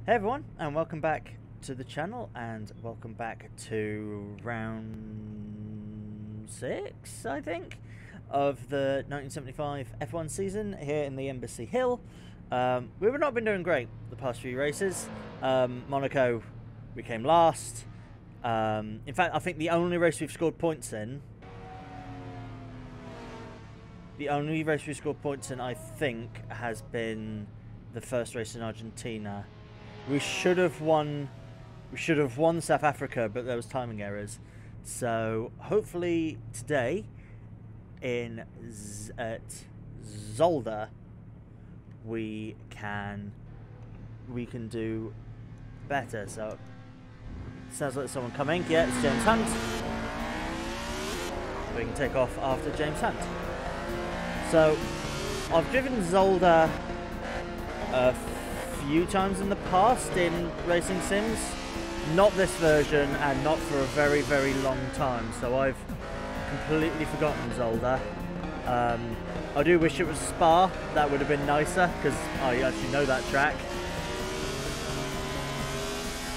Hey everyone, and welcome back to the channel, and welcome back to round 6, I think, of the 1975 F1 season here in the Embassy Hill. We've not been doing great the past few races. Monaco, we came last. In fact, I think the only race we've scored points in, I think, has been the first race in Argentina. We should have won South Africa, but there was timing errors. So hopefully today at Zolder we can do better. So sounds like there's someone coming. Yeah, it's James Hunt. We can take off after James Hunt. So I've driven Zolder few times in the past in racing sims, not this version and not for a very long time, so I've completely forgotten Zolder. I do wish it was Spa, that would have been nicer because I actually know that track,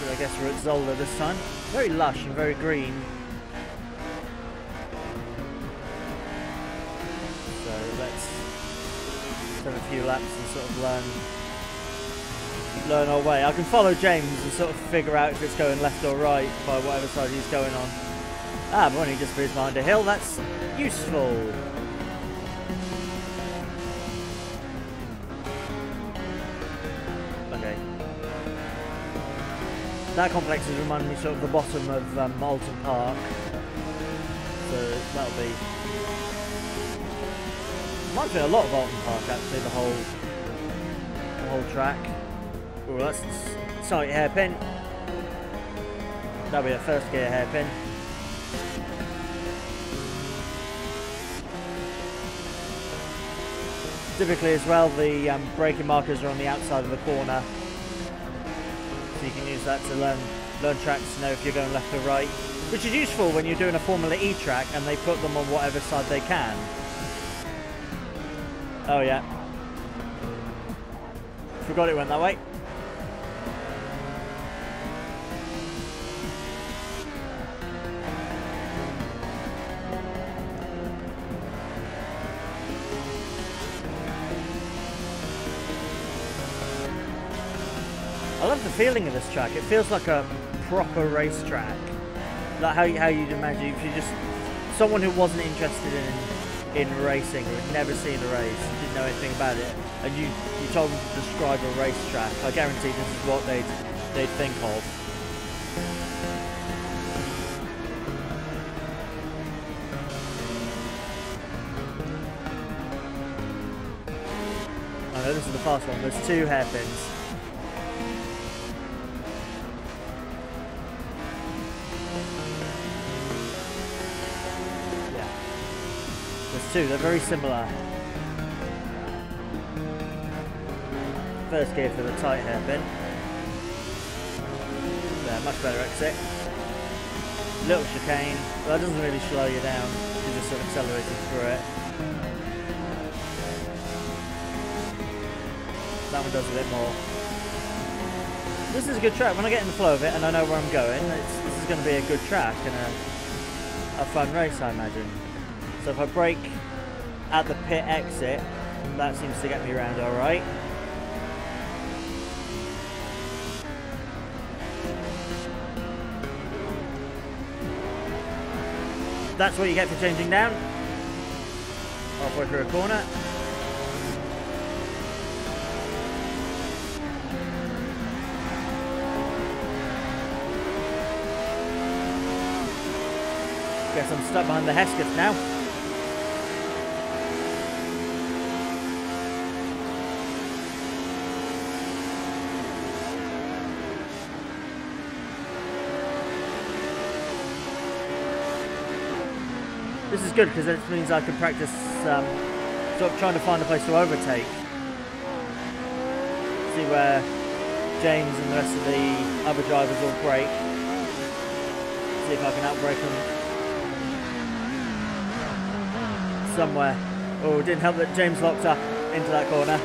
but I guess we're at Zolder this time. Very lush and very green, so let's have a few laps and sort of learn our way. I can follow James and sort of figure out if it's going left or right by whatever side he's going on. Ah, but when he just breezed behind a hill, that's useful. Okay. That complex is reminding me sort of the bottom of Alton Park. So that'll be... Reminds me a lot of Alton Park actually, the whole track. Oh, that's a tight hairpin. That'll be a first gear hairpin. Typically as well, the braking markers are on the outside of the corner. So you can use that to learn tracks to know if you're going left or right. Which is useful when you're doing a Formula E track and they put them on whatever side they can. Oh yeah. Forgot it went that way. I love the feeling of this track. It feels like a proper racetrack. Like how you'd imagine if you just someone who wasn't interested in racing, who had never seen a race, didn't know anything about it, and you told them to describe a racetrack. I guarantee this is what they'd think of. I know this is the fast one. There's two hairpins. Two, they're very similar. First gear for the tight hairpin. Yeah, much better exit. Little chicane, but that doesn't really slow you down. You're just sort of accelerating through it. That one does a bit more. This is a good track. When I get in the flow of it and I know where I'm going, this is going to be a good track and a fun race, I imagine. So if I brake at the pit exit, that seems to get me around alright. That's what you get for changing down. Halfway through a corner. Guess I'm stuck behind the Hesketh now. This is good because it means I can practice sort of trying to find a place to overtake. See where James and the rest of the other drivers will brake. See if I can outbrake them somewhere. Oh, it didn't help that James locked up into that corner.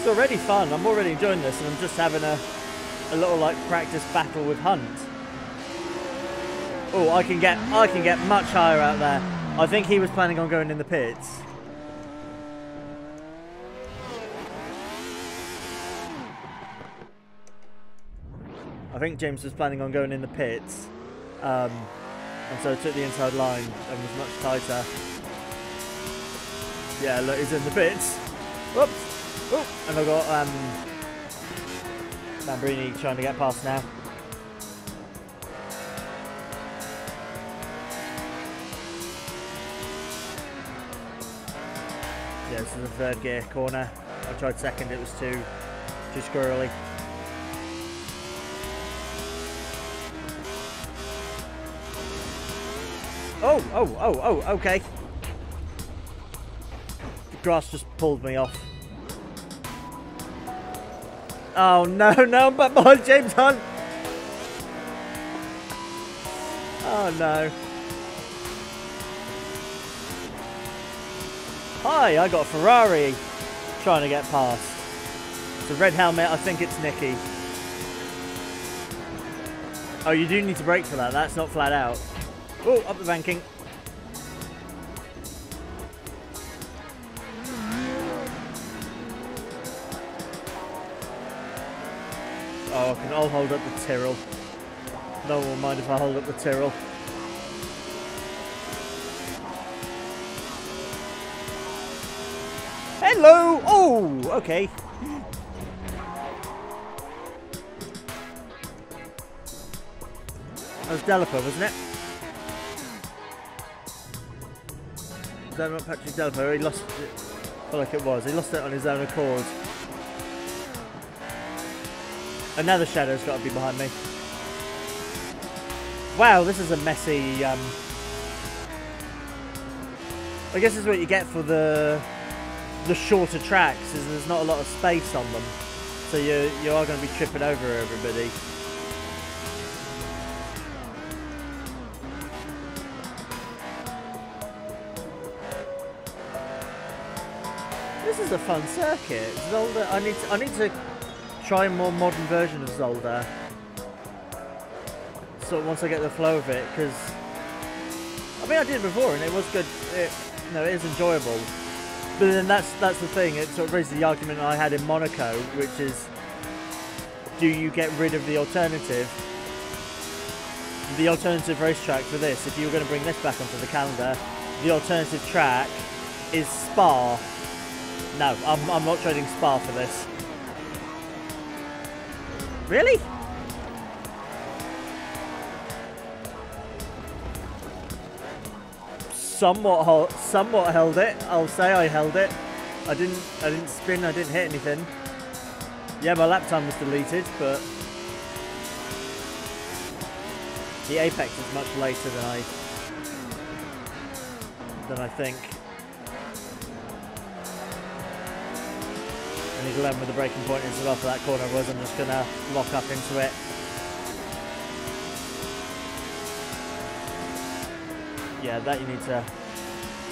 already fun. I'm already enjoying this, and I'm just having a little like practice battle with Hunt. Oh, I can get much higher out there. I think he was planning on going in the pits. I think James was planning on going in the pits, and so took the inside line and was much tighter. Yeah, look, he's in the pits. Whoops! Oh, and I've got Lambrini trying to get past now. Yeah, this is the third gear corner. I tried second, it was too squirrely. Oh, okay. The grass just pulled me off. Oh no, I'm back behind James Hunt. Oh no. Hi, I got a Ferrari trying to get past. It's a red helmet, I think it's Nicky. Oh, you do need to brake for that, that's not flat out. Oh, up the banking. Oh, I'll hold up the Tyrrell. No one will mind if I hold up the Tyrrell. Hello! Oh, okay. That was Delapo, wasn't it? Was that not Patrick Delapo? He lost it. I feel like it was. He lost it on his own accord. Another shadow's got to be behind me. Wow, this is a messy. I guess this is what you get for the shorter tracks. Is there's not a lot of space on them, so you are going to be tripping over everybody. This is a fun circuit. Zolder. I need to try a more modern version of Zolder. So once I get the flow of it, because I mean I did it before and it was good. It is enjoyable. But then that's the thing. It sort of raises the argument I had in Monaco, which is, do you get rid of the alternative racetrack for this? If you were going to bring this back onto the calendar, the alternative track is Spa. No, I'm not trading Spa for this. Really? Somewhat held it. I'll say I held it. I didn't spin. I didn't hit anything. Yeah, my lap time was deleted, but the apex is much later than I think. I need to learn where the braking point is as well for that corner, otherwise I'm just going to lock up into it. Yeah, that you need to...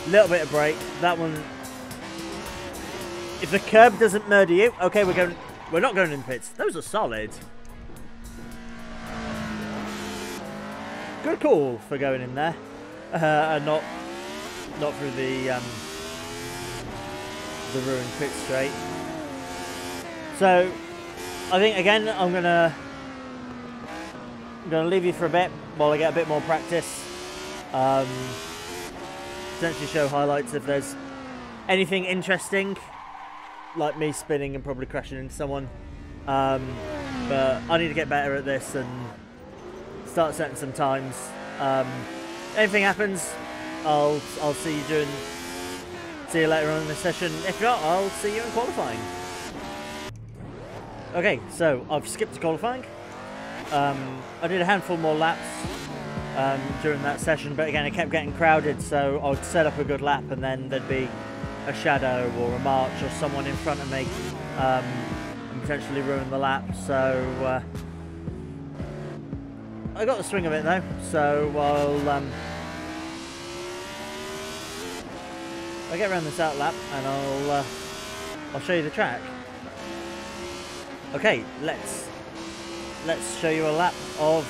little bit of brake. That one... if the curb doesn't murder you... okay, we're not going in pits. Those are solid. Good call for going in there. And not through the ruined pit straight. So, I think again I'm gonna leave you for a bit while I get a bit more practice. Potentially show highlights if there's anything interesting, like me spinning and probably crashing into someone. But I need to get better at this and start setting some times. Anything happens, I'll see you later on in the session. If not, I'll see you in qualifying. Okay, so I've skipped to qualifying. I did a handful more laps during that session, but again it kept getting crowded, so I'd set up a good lap and then there'd be a shadow or a march or someone in front of me and potentially ruin the lap. So I got the swing of it though, so I'll get around this out lap and I'll show you the track. Okay, let's show you a lap of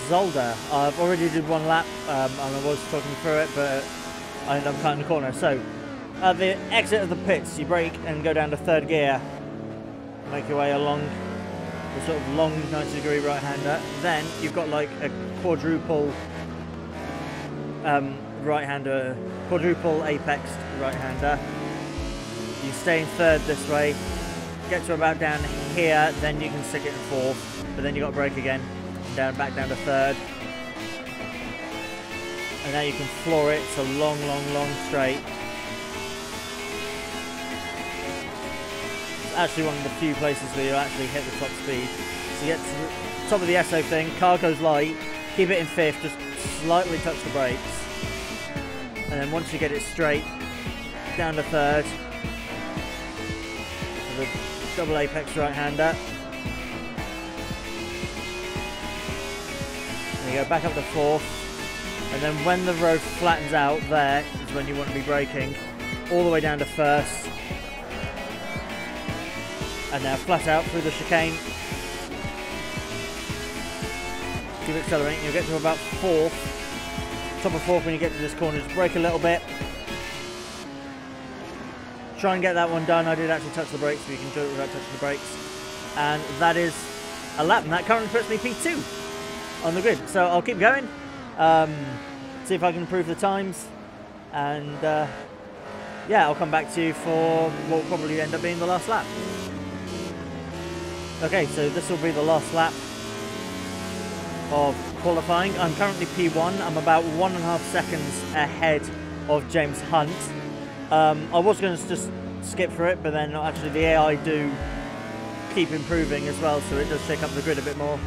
Zolder. I've already did one lap, and I was talking through it, but I ended up cutting the corner. So, at the exit of the pits, you brake and go down to third gear. Make your way along the sort of long 90-degree right-hander. Then you've got like a quadruple right-hander, quadruple apex right-hander. You stay in third this way. Get to about down here, then you can stick it in fourth, but then you got to brake again, back down to third, and now you can floor it. It's a long straight. It's actually one of the few places where you actually hit the top speed. So you get to the top of the Esso thing, car goes light, keep it in fifth, just slightly touch the brakes, and then once you get it straight, down to third. The double apex right-hander. And you go back up to fourth, and then when the road flattens out, there is when you want to be braking, all the way down to first. And now flat out through the chicane. Keep accelerating, you'll get to about fourth. Top of fourth when you get to this corner, just brake a little bit. Try and get that one done. I did actually touch the brakes, so you can do it without touching the brakes. And that is a lap, and that currently puts me P2 on the grid. So I'll keep going, see if I can improve the times, and yeah, I'll come back to you for what will probably end up being the last lap. Okay, so this will be the last lap of qualifying. I'm currently P1. I'm about 1.5 seconds ahead of James Hunt. I was going to just skip through it, but then actually the AI do keep improving as well, so it does shake up the grid a bit more.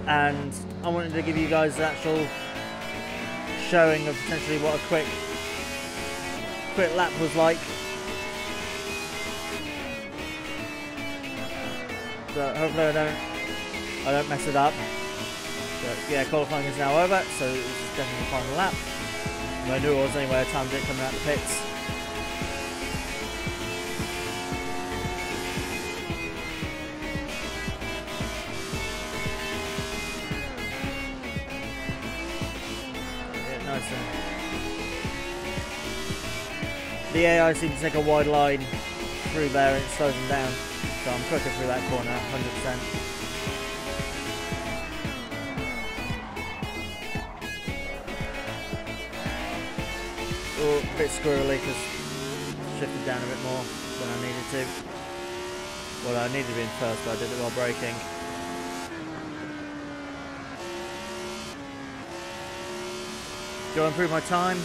And I wanted to give you guys the actual showing of potentially what a quick lap was like. So hopefully I don't mess it up. But yeah, qualifying is now over, so this is definitely the final lap. I knew it was anyway. I timed it coming out the pits. Yeah, nice. The AI seems to take a wide line through there and it slows them down. So I'm quicker through that corner, 100%. A bit squirrely because shifted down a bit more than I needed to. Well, I needed to be in first, but I did it while braking. Do I improve my time?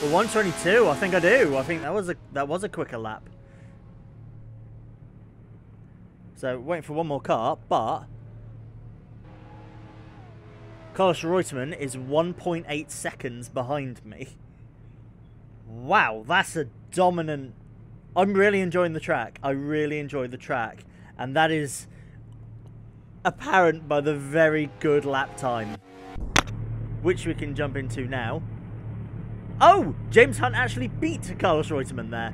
Well, 1:22. I think I do. I think that was a quicker lap. So waiting for one more car, but Carlos Reutemann is 1.8 seconds behind me. Wow, that's a dominant... I'm really enjoying the track. I really enjoy the track. And that is apparent by the very good lap time, which we can jump into now. Oh! James Hunt actually beat Carlos Reutemann there.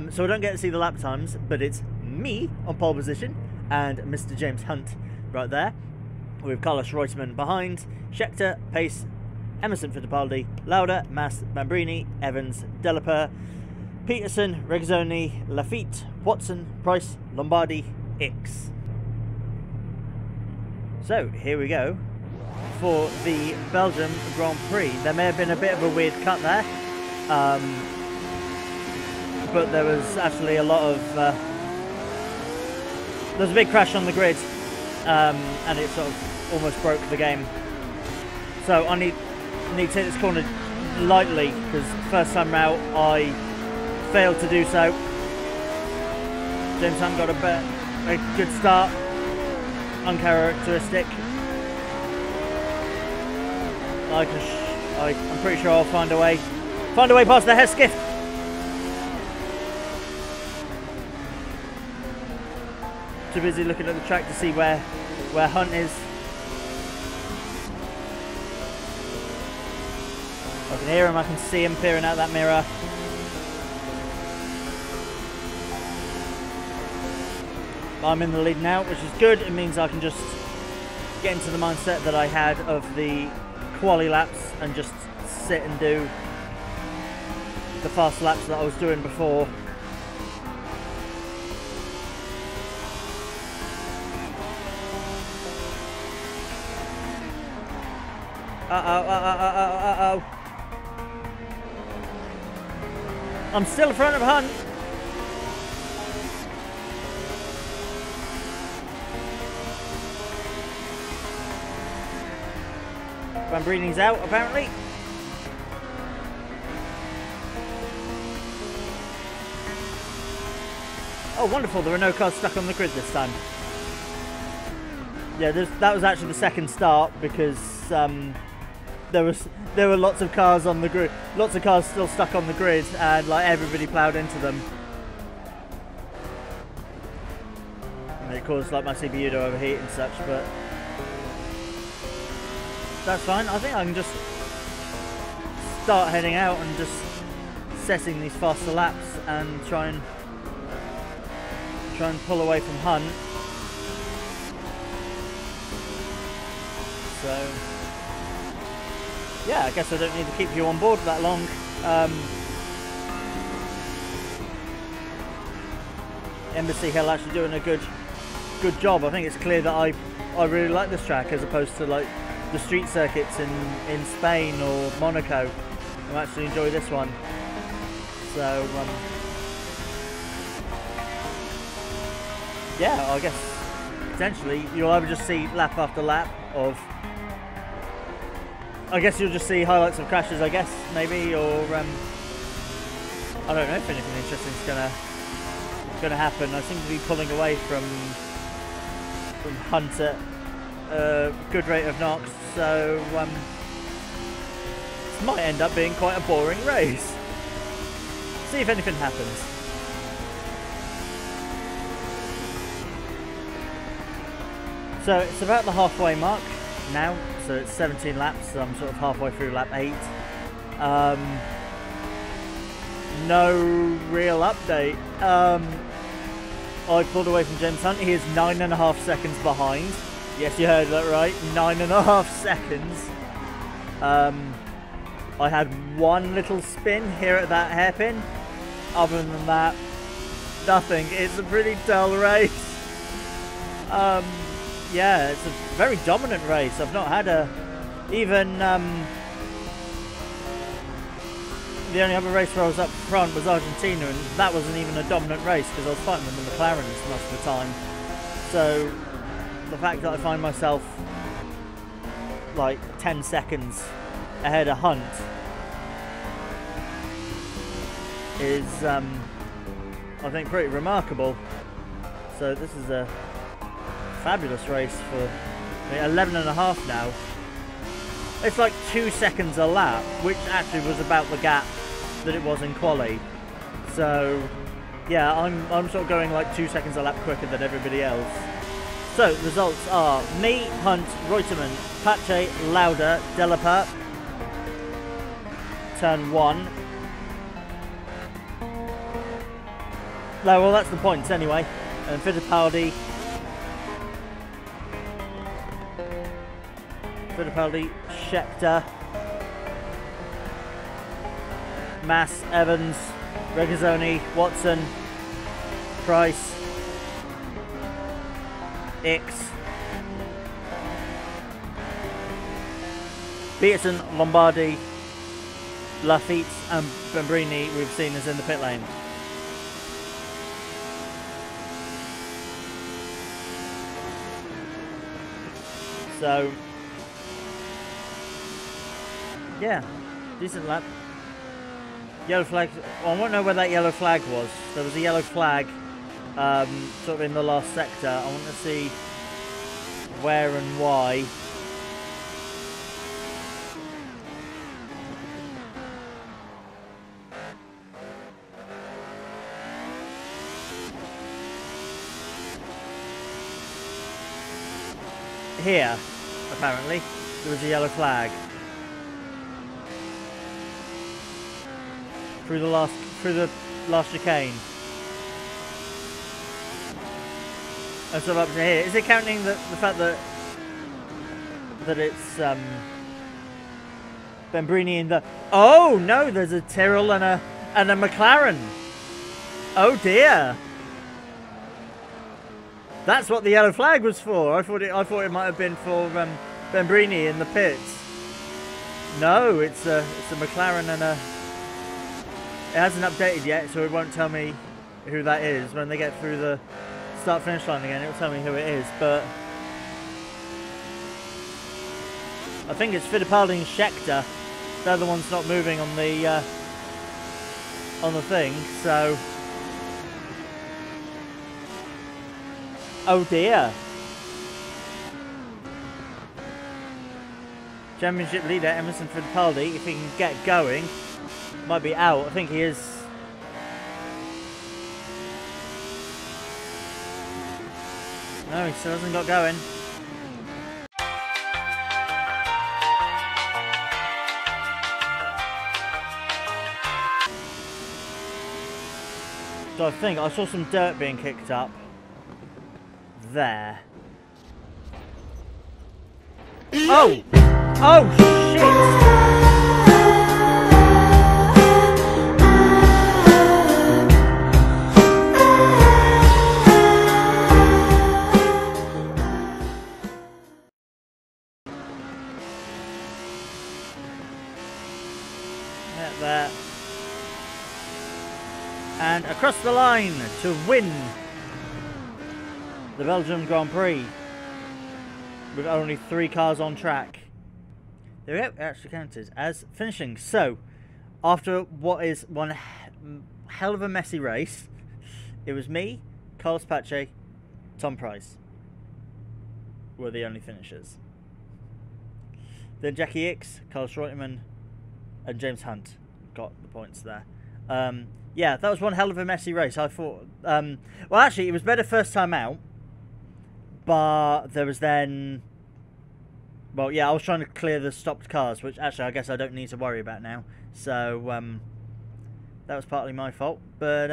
So I don't get to see the lap times, but it's me on pole position and Mr. James Hunt right there, with Carlos Reutemann behind, Scheckter, Pace, Emerson Fittipaldi, Lauda, Mas, Mambrini, Evans, Delaper, Peterson, Regazzoni, Lafitte, Watson, Price, Lombardi, X. So here we go for the Belgium Grand Prix. There may have been a bit of a weird cut there, but there was actually a lot of there was a big crash on the grid, and it sort of almost broke the game. So I need to take this corner lightly, because first time out I failed to do so. James Hunt got a good start, uncharacteristic. I'm pretty sure I'll find a way past the head skiff. Too busy looking at the track to see where Hunt is. I can hear him, I can see him peering out that mirror. I'm in the lead now, which is good. It means I can just get into the mindset that I had of the quali laps and just sit and do the fast laps that I was doing before. Uh-oh. I'm still in front of Hunt. Van Breening's out, apparently. Oh, wonderful. There are no cars stuck on the grid this time. Yeah, that was actually the second start because there were lots of cars on the grid, lots of cars still stuck on the grid, and like everybody ploughed into them. And it caused like my CPU to overheat and such, but that's fine. I think I can just start heading out and just setting these faster laps and try and pull away from Hunt. So yeah, I guess I don't need to keep you on board that long. Embassy Hill actually doing a good job. I think it's clear that I really like this track as opposed to like the street circuits in Spain or Monaco. I actually enjoy this one. So yeah, I guess potentially you'll either just see lap after lap of, I guess you'll just see highlights of crashes, I guess, maybe, or I don't know if anything interesting is gonna happen. I seem to be pulling away from Hunt at a good rate of knocks, so this might end up being quite a boring race. See if anything happens. So it's about the halfway mark now, so it's 17 laps, so I'm sort of halfway through lap 8. No real update. I pulled away from James Hunt. He is 9.5 seconds behind. Yes, you heard that right, 9.5 seconds. I had one little spin here at that hairpin. Other than that, nothing. It's a pretty dull race. Yeah, it's a very dominant race. I've not had even the only other race where I was up front was Argentina, and that wasn't even a dominant race because I was fighting with the McLarens most of the time. So the fact that I find myself like 10 seconds ahead of Hunt is I think pretty remarkable. So this is a fabulous race for 11.5 now. It's like 2 seconds a lap, which actually was about the gap that it was in quali. So yeah, I'm sort of going like 2 seconds a lap quicker than everybody else. So results are me, Hunt, Reutemann, Pache, Lauda, Delapa, turn 1. No, well that's the points anyway. And Fittipaldi, Scheckter, Mass, Evans, Regazzoni, Watson, Price, X, Peterson, Lombardi, Lafitte and Bambrini we've seen as in the pit lane. So yeah, decent lap. Yellow flag. Well, I won't know where that yellow flag was. There was a yellow flag sort of in the last sector. I want to see where and why. Here, apparently, there was a yellow flag. Through the last chicane. And sort of up to here. Is it counting the fact that it's Bembrini in the... Oh no, there's a Tyrrell and a McLaren. Oh dear. That's what the yellow flag was for. I thought it might have been for Bembrini in the pits. No, it's a McLaren and a... It hasn't updated yet, so it won't tell me who that is. When they get through the start-finish line again, it'll tell me who it is, but... I think it's Fittipaldi and Scheckter. They're the ones not moving on the thing, so... Oh dear. Championship leader Emerson Fittipaldi, if he can get going, might be out. I think he is. No, he still hasn't got going. So I think I saw some dirt being kicked up there. Oh! Oh shit! There. And across the line to win the Belgium Grand Prix with only 3 cars on track. There we go, it actually counted as finishing. So, after what is one hell of a messy race, it was me, Carlos Pache, Tom Price were the only finishers. Then Jackie Hicks, Carlos Reutemann and James Hunt got the points there. Yeah, that was one hell of a messy race. I thought, well actually it was better first time out, but there was then, well yeah, I was trying to clear the stopped cars, which actually I guess I don't need to worry about now. So that was partly my fault, but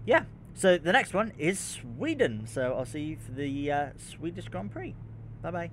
yeah. So the next one is Sweden. So I'll see you for the Swedish Grand Prix. Bye bye.